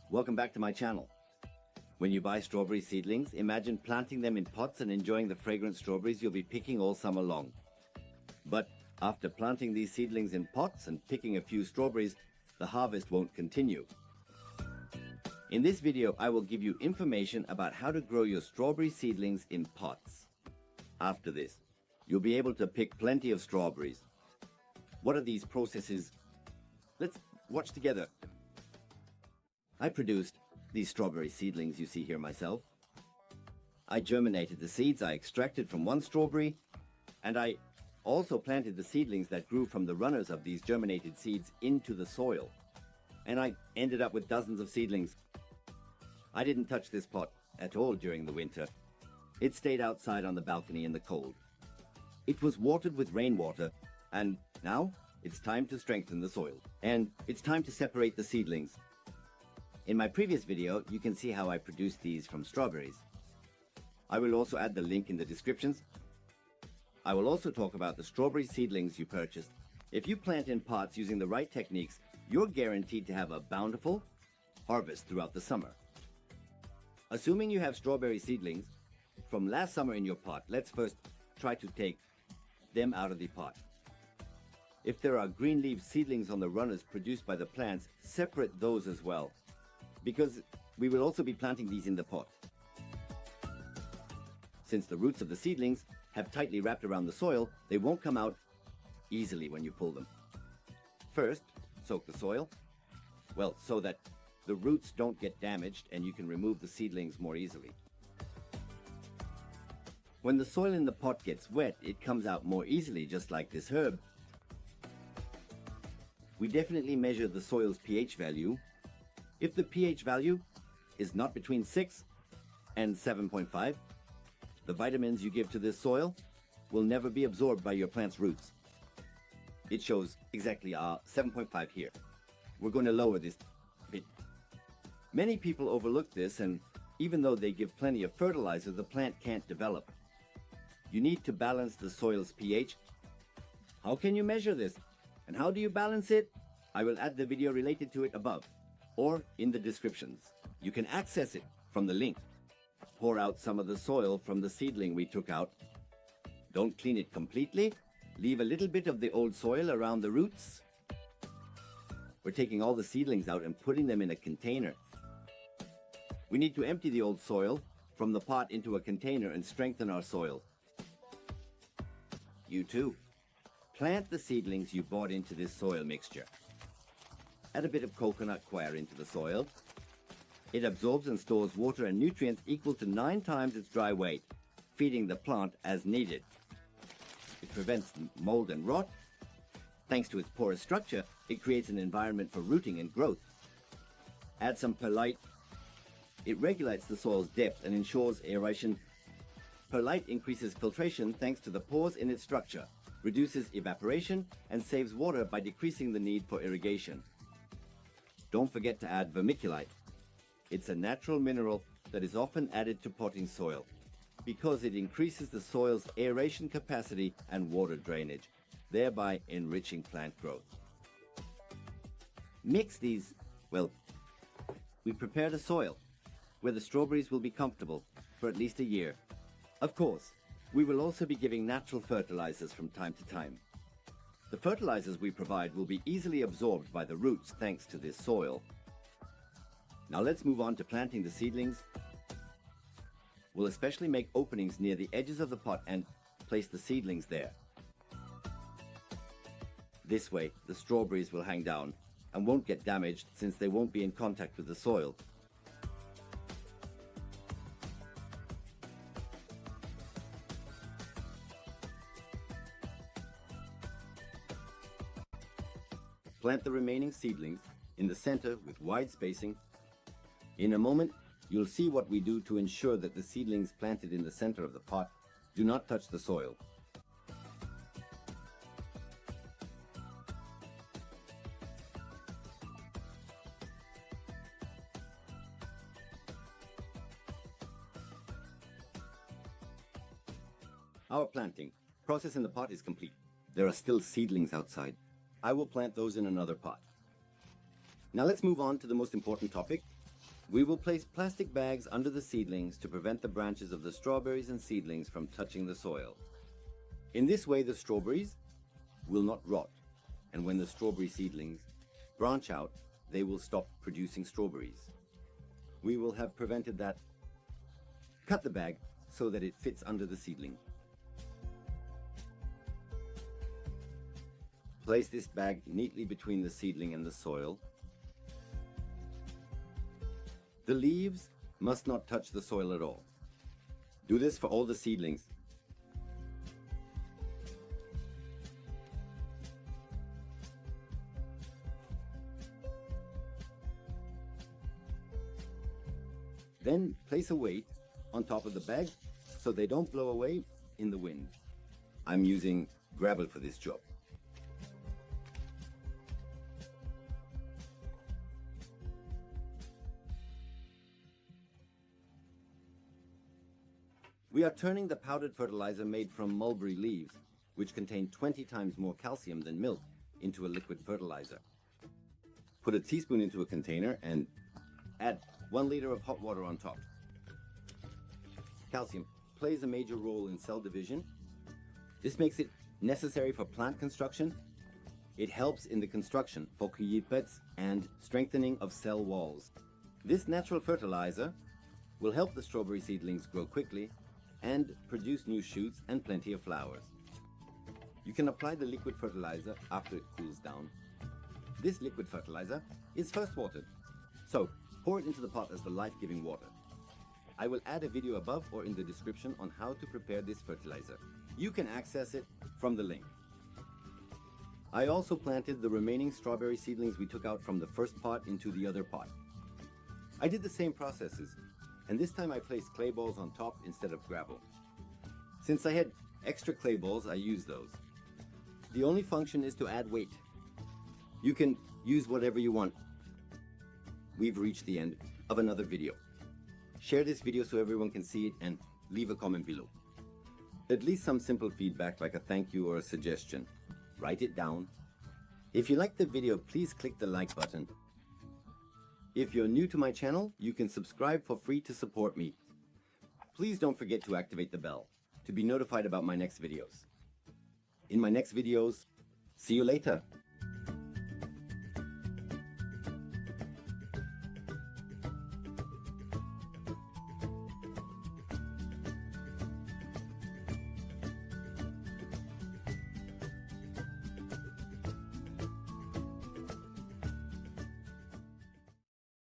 Welcome back to my channel. When you buy strawberry seedlings, imagine planting them in pots and enjoying the fragrant strawberries you'll be picking all summer long. But after planting these seedlings in pots and picking a few strawberries, the harvest won't continue. In this video, I will give you information about how to grow your strawberry seedlings in pots. After this, you'll be able to pick plenty of strawberries. What are these processes? Let's watch together. I produced these strawberry seedlings you see here myself. I germinated the seeds I extracted from one strawberry, and I also planted the seedlings that grew from the runners of these germinated seeds into the soil. And I ended up with dozens of seedlings. I didn't touch this pot at all during the winter. It stayed outside on the balcony in the cold. It was watered with rainwater, and now it's time to strengthen the soil. And it's time to separate the seedlings. In my previous video, you can see how I produced these from strawberries. I will also add the link in the descriptions. I will also talk about the strawberry seedlings you purchased. If you plant in pots using the right techniques, you're guaranteed to have a bountiful harvest throughout the summer. Assuming you have strawberry seedlings from last summer in your pot, let's first try to take them out of the pot. If there are green leaf seedlings on the runners produced by the plants, separate those as well, because we will also be planting these in the pot. Since the roots of the seedlings have tightly wrapped around the soil, they won't come out easily when you pull them. First, soak the soil, so that the roots don't get damaged and you can remove the seedlings more easily. When the soil in the pot gets wet, it comes out more easily, just like this herb. We definitely measure the soil's pH value. If the pH value is not between 6 and 7.5, the vitamins you give to this soil will never be absorbed by your plant's roots. It shows exactly 7.5 here. We're going to lower this bit. Many people overlook this, and even though they give plenty of fertilizer, the plant can't develop. You need to balance the soil's pH. How can you measure this? And how do you balance it? I will add the video related to it above or in the descriptions. You can access it from the link. Pour out some of the soil from the seedling we took out. Don't clean it completely. Leave a little bit of the old soil around the roots. We're taking all the seedlings out and putting them in a container. We need to empty the old soil from the pot into a container and strengthen our soil. You too. Plant the seedlings you bought into this soil mixture. Add a bit of coconut coir into the soil. It absorbs and stores water and nutrients equal to 9 times its dry weight, feeding the plant as needed. It prevents mold and rot. Thanks to its porous structure, it creates an environment for rooting and growth. Add some perlite. It regulates the soil's depth and ensures aeration. Perlite increases filtration thanks to the pores in its structure, reduces evaporation, and saves water by decreasing the need for irrigation. Don't forget to add vermiculite. It's a natural mineral that is often added to potting soil because it increases the soil's aeration capacity and water drainage, thereby enriching plant growth. Mix these, we prepare the soil where the strawberries will be comfortable for at least a year. Of course, we will also be giving natural fertilizers from time to time. The fertilizers we provide will be easily absorbed by the roots thanks to this soil. Now let's move on to planting the seedlings. We'll especially make openings near the edges of the pot and place the seedlings there. This way, the strawberries will hang down and won't get damaged since they won't be in contact with the soil. Plant the remaining seedlings in the center with wide spacing. In a moment, you'll see what we do to ensure that the seedlings planted in the center of the pot do not touch the soil. Our planting process in the pot is complete. There are still seedlings outside. I will plant those in another pot. Now let's move on to the most important topic, We will place plastic bags under the seedlings to prevent the branches of the strawberries and seedlings from touching the soil. In this way, the strawberries will not rot, and when the strawberry seedlings branch out, they will stop producing strawberries. We will have prevented that. Cut the bag so that it fits under the seedling. Place this bag neatly between the seedling and the soil. The leaves must not touch the soil at all. Do this for all the seedlings. Then place a weight on top of the bag so they don't blow away in the wind. I'm using gravel for this job. We are turning the powdered fertilizer made from mulberry leaves, which contain 20 times more calcium than milk, into a liquid fertilizer. Put a teaspoon into a container and add 1 liter of hot water on top. Calcium plays a major role in cell division. This makes it necessary for plant construction. It helps in the construction for kujipets and strengthening of cell walls. This natural fertilizer will help the strawberry seedlings grow quickly and produce new shoots and plenty of flowers. You can apply the liquid fertilizer after it cools down. This liquid fertilizer is first watered, so pour it into the pot as the life-giving water. I will add a video above or in the description on how to prepare this fertilizer. You can access it from the link. I also planted the remaining strawberry seedlings we took out from the first pot into the other pot. I did the same processes, and this time I placed clay balls on top instead of gravel. Since I had extra clay balls, I used those. The only function is to add weight. You can use whatever you want. We've reached the end of another video. Share this video so everyone can see it and leave a comment below. At least some simple feedback like a thank you or a suggestion. Write it down. If you liked the video, please click the like button. If you're new to my channel, you can subscribe for free to support me. Please don't forget to activate the bell to be notified about my next videos. In my next videos, see you later.